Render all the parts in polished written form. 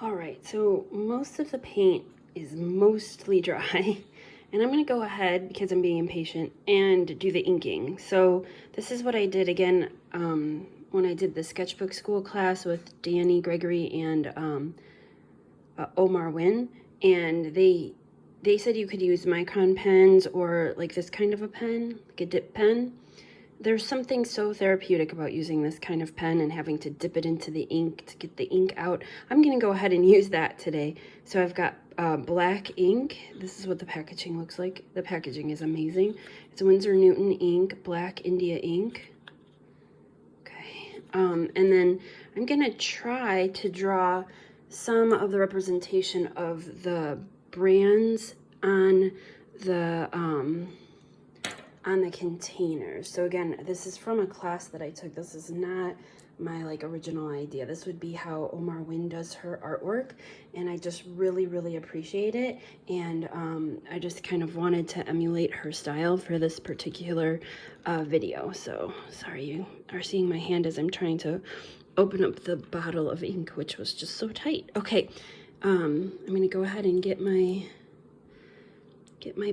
All right, so most of the paint is mostly dry, and I'm gonna go ahead, because I'm being impatient, and do the inking. So this is what I did again when I did the sketchbook school class with Danny Gregory and Ohn Mar Win, and they said you could use micron pens or like this kind of a pen, like a dip pen. There's something so therapeutic about using this kind of pen and having to dip it into the ink to get the ink out. I'm gonna go ahead and use that today. So I've got black ink. This is what the packaging looks like. The packaging is amazing. It's Winsor Newton ink, black India ink. Okay, and then I'm gonna try to draw some of the representation of the brands on the containers. So again, this is from a class that I took. This is not my like original idea. This would be how Ohn Mar Win does her artwork, and I just really appreciate it. And I just kind of wanted to emulate her style for this particular video. So sorry you are seeing my hand as I'm trying to open up the bottle of ink, which was just so tight. Okay, I'm gonna go ahead and get my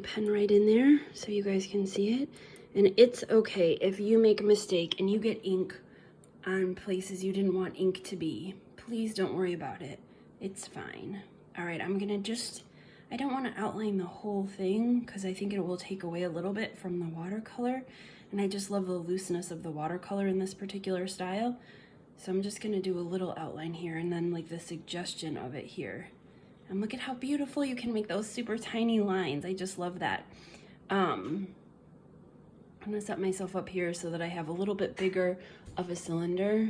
pen right in there so you guys can see it. And it's okay if you make a mistake and you get ink on places you didn't want ink to be. Please don't worry about it. It's fine. All right, I'm gonna I don't want to outline the whole thing because I think it will take away a little bit from the watercolor. And I just love the looseness of the watercolor in this particular style. So I'm just gonna do a little outline here and then like the suggestion of it here. And look at how beautiful you can make those super tiny lines. I just love that. I'm gonna set myself up here so that I have a little bit bigger of a cylinder.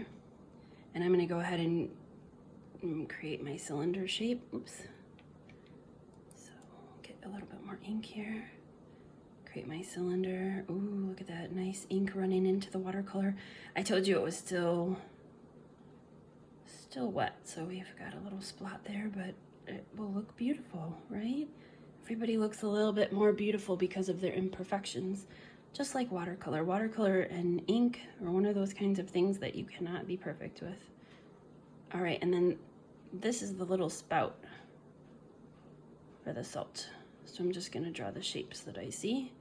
And I'm gonna go ahead and create my cylinder shape. Oops. So get a little bit more ink here. Create my cylinder. Ooh, look at that nice ink running into the watercolor. I told you it was still wet, so we've got a little spot there, but it will look beautiful, right? Everybody looks a little bit more beautiful because of their imperfections, just like watercolor. Watercolor and ink are one of those kinds of things that you cannot be perfect with. All right, and then this is the little spout for the salt. So I'm just gonna draw the shapes that I see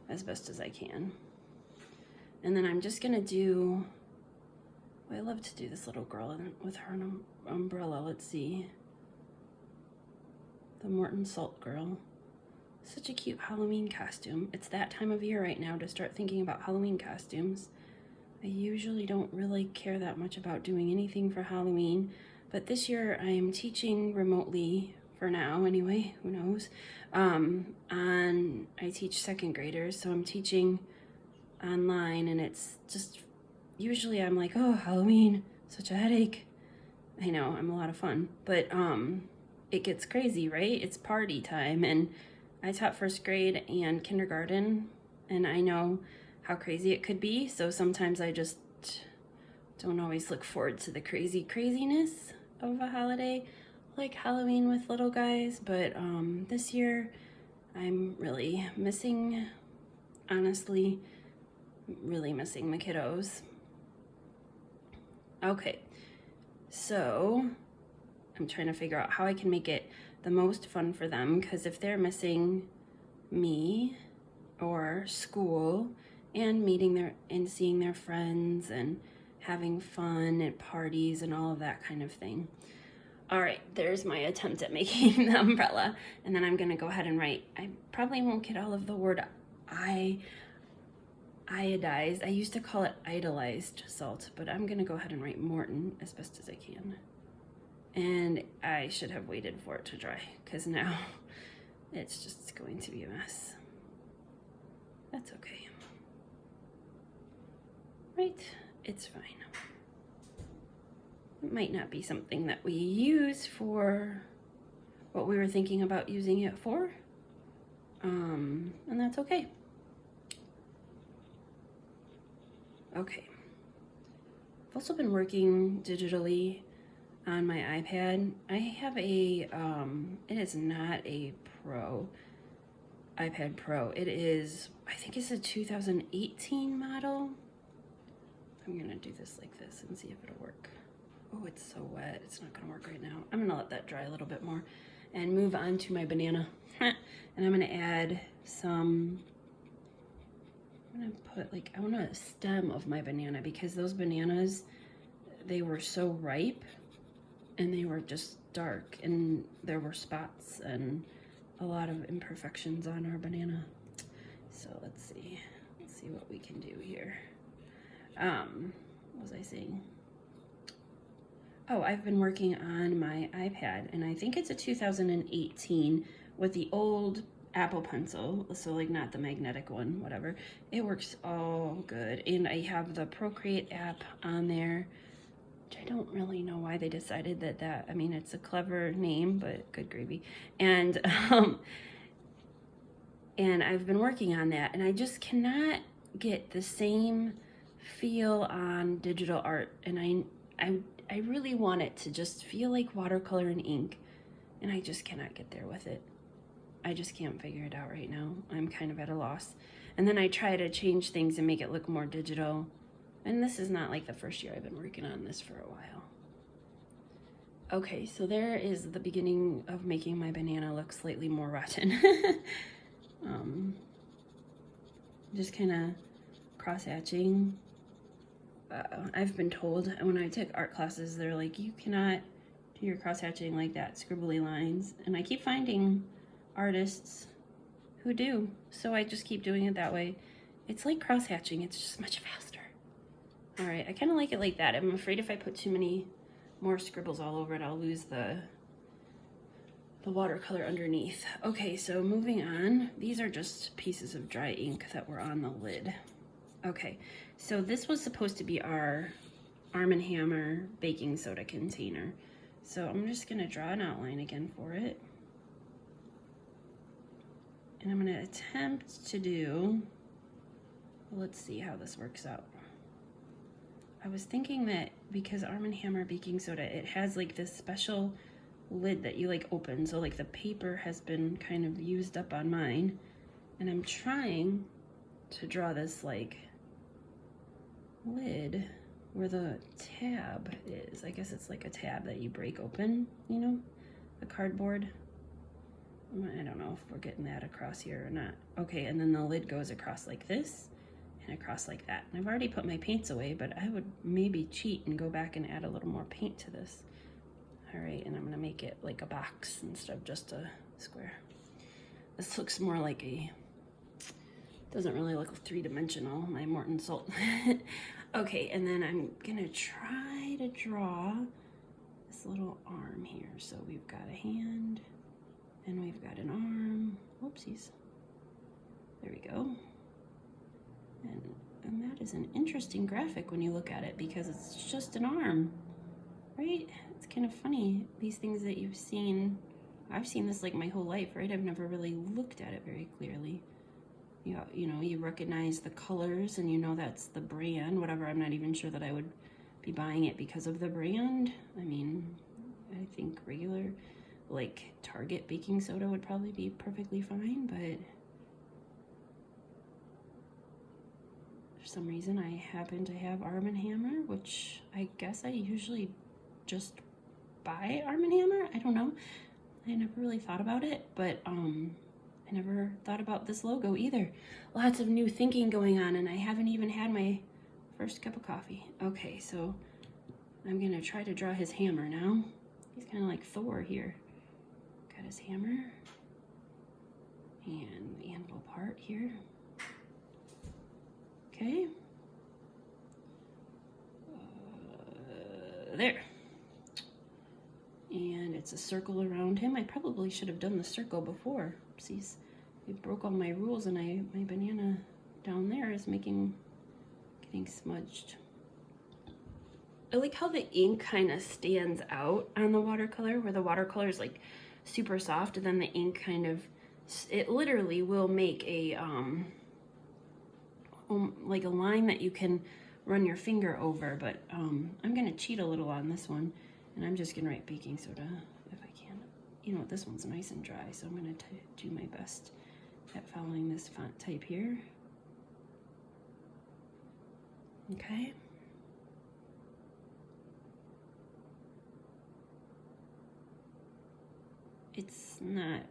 as best as I can. And then I'm just gonna do, I love to do this little girl with her umbrella. Let's see. The Morton Salt Girl. Such a cute Halloween costume. It's that time of year right now to start thinking about Halloween costumes. I usually don't really care that much about doing anything for Halloween, but this year I am teaching remotely, for now anyway, who knows. I teach second graders, so I'm teaching online, and it's just, usually I'm like, oh, Halloween, such a headache. I know, I'm a lot of fun, but it gets crazy, right? It's party time, and I taught first grade and kindergarten, and I know how crazy it could be, so sometimes I just don't always look forward to the craziness of a holiday like Halloween with little guys, but this year I'm really missing, honestly, really missing my kiddos. Okay, so I'm trying to figure out how I can make it the most fun for them, because if they're missing me or school and seeing their friends and having fun at parties and all of that kind of thing. All right, there's my attempt at making the umbrella. And then I'm gonna go ahead and write, I probably won't get all of the word iodized. I used to call it idolized salt, but I'm gonna go ahead and write Morton as best as I can. And I should have waited for it to dry, because now it's just going to be a mess. That's okay. Right, it's fine. It might not be something that we use for what we were thinking about using it for, and that's okay. Okay. I've also been working digitally on my iPad. I have a, it is not a iPad Pro. It is, I think it's a 2018 model. I'm gonna do this like this and see if it'll work. Oh, it's so wet. It's not gonna work right now. I'm gonna let that dry a little bit more and move on to my banana. And I'm gonna add some, I'm gonna put like, I want a stem of my banana because those bananas, they were so ripe and they were just dark and there were spots and a lot of imperfections on our banana. So let's see what we can do here. What was I saying? Oh, I've been working on my iPad, and I think it's a 2018 with the old Apple Pencil, so like not the magnetic one, whatever. It works all good, and I have the Procreate app on there, which I don't really know why they decided that, I mean, it's a clever name, but good gravy. And I've been working on that, and I just cannot get the same feel on digital art, and I really want it to just feel like watercolor and ink, and I just cannot get there with it. I just can't figure it out right now. I'm kind of at a loss. And then I try to change things and make it look more digital. And this is not like the first year I've been working on this for a while. Okay, so there is the beginning of making my banana look slightly more rotten. Just kind of cross-hatching. I've been told when I took art classes, they're like, you cannot do your cross-hatching like that, scribbly lines. And I keep finding artists who do, so I just keep doing it that way. It's like cross-hatching, it's just much faster. All right, I kind of like it like that. I'm afraid if I put too many more scribbles all over it, I'll lose the watercolor underneath. Okay, so moving on. These are just pieces of dry ink that were on the lid. Okay, so this was supposed to be our Arm & Hammer baking soda container. So I'm just gonna draw an outline again for it. And I'm gonna attempt to do, let's see how this works out. I was thinking that because Arm & Hammer baking soda, it has like this special lid that you like open. So like the paper has been kind of used up on mine. And I'm trying to draw this like lid where the tab is. I guess it's like a tab that you break open, you know, the cardboard. I don't know if we're getting that across here or not. Okay, and then the lid goes across like this and across like that. And I've already put my paints away, but I would maybe cheat and go back and add a little more paint to this. All right, and I'm gonna make it like a box instead of just a square. This looks more like a, doesn't really look three-dimensional, my Morton Salt. Okay, and then I'm gonna try to draw this little arm here. So we've got a hand and we've got an arm. Whoopsies. There we go. And that is an interesting graphic when you look at it because it's just an arm, right? It's kind of funny, these things that you've seen. I've seen this like my whole life, right? I've never really looked at it very clearly. You know, you recognize the colors and you know that's the brand, whatever. I'm not even sure that I would be buying it because of the brand. I mean, I think regular, like Target baking soda would probably be perfectly fine, but for some reason I happen to have Arm & Hammer, which I guess I usually just buy Arm & Hammer. I don't know. I never really thought about it, but I never thought about this logo either. Lots of new thinking going on, and I haven't even had my first cup of coffee. Okay, so I'm gonna try to draw his hammer now. He's kind of like Thor here. Got his hammer and the anvil part here. Okay. There. And it's a circle around him. I probably should have done the circle before. Oopsies. I broke all my rules and my banana down there is getting smudged. I like how the ink kind of stands out on the watercolor, where the watercolor is like super soft and then the ink kind of, it literally will make a like a line that you can run your finger over, but I'm gonna cheat a little on this one and I'm just gonna write baking soda if I can. You know, this one's nice and dry, so I'm gonna do my best at following this font type here. Okay. It's not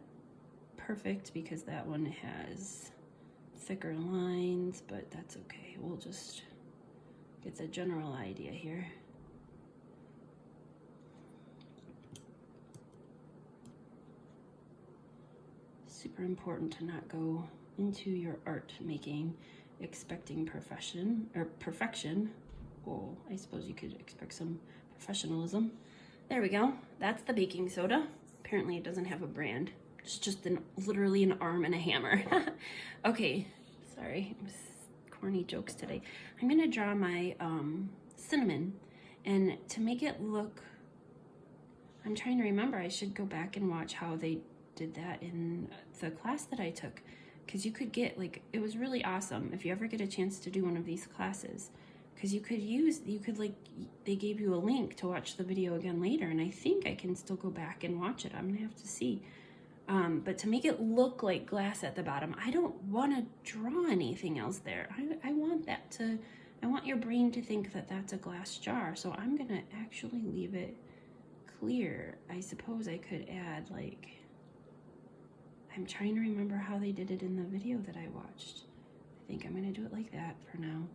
perfect because that one has thicker lines, but that's okay. We'll just get the general idea here. Super important to not go into your art making expecting perfection. Oh, I suppose you could expect some professionalism. There we go. That's the baking soda. Apparently it doesn't have a brand. It's just literally an arm and a hammer. Okay, sorry, corny jokes today. I'm gonna draw my cinnamon, and to make it look, I'm trying to remember, I should go back and watch how they did that in the class that I took, because you could get, like, it was really awesome if you ever get a chance to do one of these classes, because you could like, they gave you a link to watch the video again later, and I think I can still go back and watch it. I'm gonna have to see. But to make it look like glass at the bottom, I don't want to draw anything else there. I want your brain to think that that's a glass jar, so I'm gonna actually leave it clear. I suppose I could add, like, I'm trying to remember how they did it in the video that I watched. I think I'm gonna do it like that for now.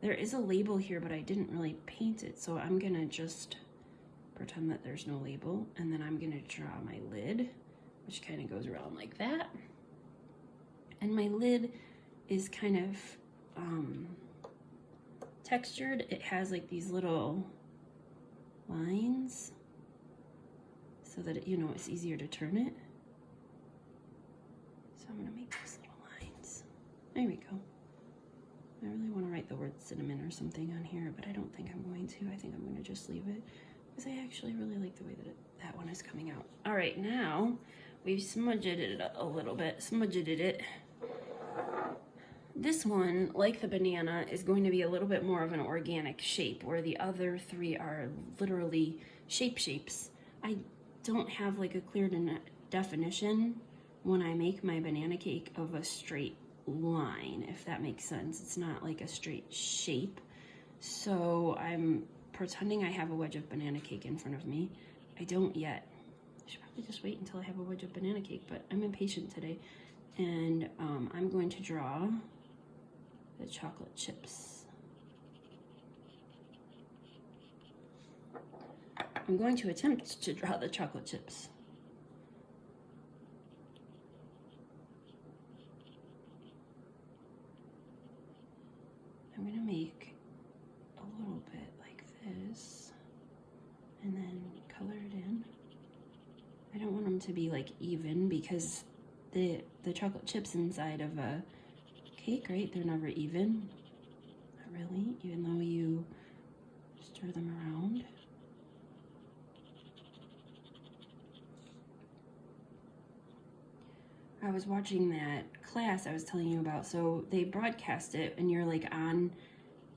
There is a label here, but I didn't really paint it, so I'm gonna just pretend that there's no label, and then I'm gonna draw my lid, which kind of goes around like that. And my lid is kind of textured. It has like these little lines so that it's easier to turn it. So I'm gonna make these little lines. There we go. I really want to write the word cinnamon or something on here, but I don't think I'm going to. I think I'm going to just leave it because I actually really like the way that that one is coming out. All right, now we've smudged it a little bit, This one, like the banana, is going to be a little bit more of an organic shape, where the other three are literally shapes. I don't have like a clear definition when I make my banana cake of a straight line, if that makes sense. It's not like a straight shape. So I'm pretending I have a wedge of banana cake in front of me. I don't yet. I should probably just wait until I have a wedge of banana cake, but I'm impatient today. And I'm going to draw the chocolate chips. I'm going to attempt to draw the chocolate chips. I'm gonna make a little bit like this and then color it in. I don't want them to be like even, because the chocolate chips inside of a cake, right, they're never even. Not really, even though you stir them around. I was watching that class I was telling you about, so they broadcast it and you're like on,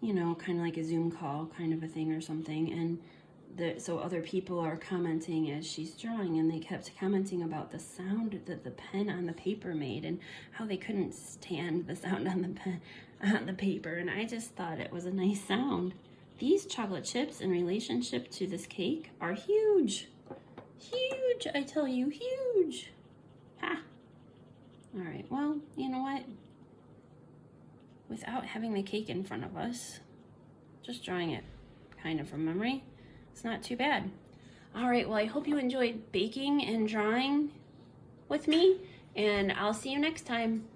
kind of like a Zoom call kind of a thing or something, and so other people are commenting as she's drawing, and they kept commenting about the sound that the pen on the paper made and how they couldn't stand the sound on the pen on the paper, and I just thought it was a nice sound. These chocolate chips in relationship to this cake are huge. Huge, I tell you, huge. Ha! All right, well, you know what? Without having the cake in front of us, just drawing it kind of from memory, it's not too bad. All right, well, I hope you enjoyed baking and drawing with me, and I'll see you next time.